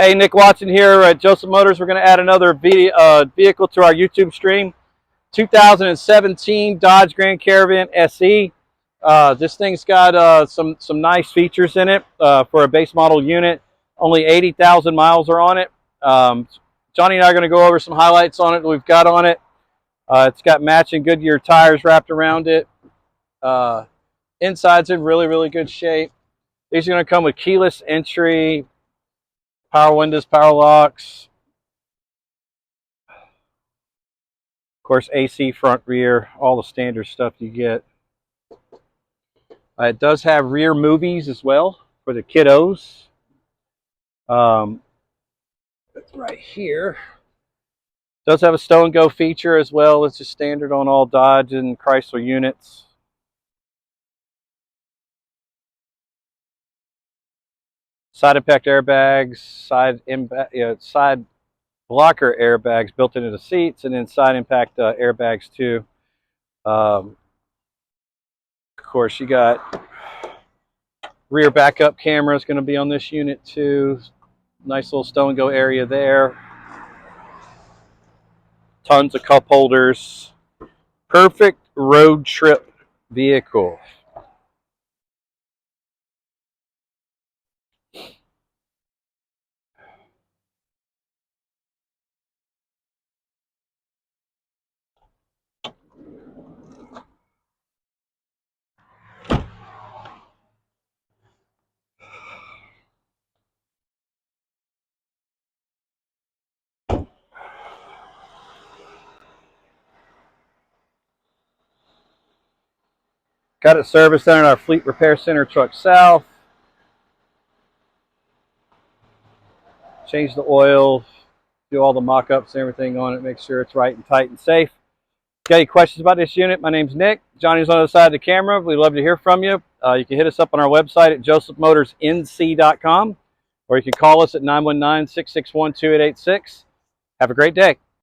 Hey, Nick Watson here at Joseph Motors. We're going to add another vehicle to our YouTube stream. 2017 Dodge Grand Caravan SE. This thing's got some nice features in it for a base model unit. Only 80,000 miles are on it. Johnny and I are going to go over some highlights on it that we've got on it. It's got matching Goodyear tires wrapped around it. Inside's in really good shape. These are going to come with keyless entry, power windows, power locks, of course AC front, rear, all the standard stuff you get. It does have rear movies as well for the kiddos. It's right here. It does have a Sto-N-Go feature as well. It's just standard on all Dodge and Chrysler units. Side impact airbags, side blocker airbags built into the seats, and then side impact airbags too. Of course, you got rear backup cameras going to be on this unit too. Nice little Sto-N-Go area there. Tons of cup holders. Perfect road trip vehicle. Got it serviced down at our Fleet Repair Center, Truck South. Change the oil, do all the mock-ups and everything on it, make sure it's right and tight and safe. Got any questions about this unit? My name's Nick. Johnny's on the other side of the camera. We'd love to hear from you. You can hit us up on our website at josephmotorsnc.com, or you can call us at 919-661-2886. Have a great day.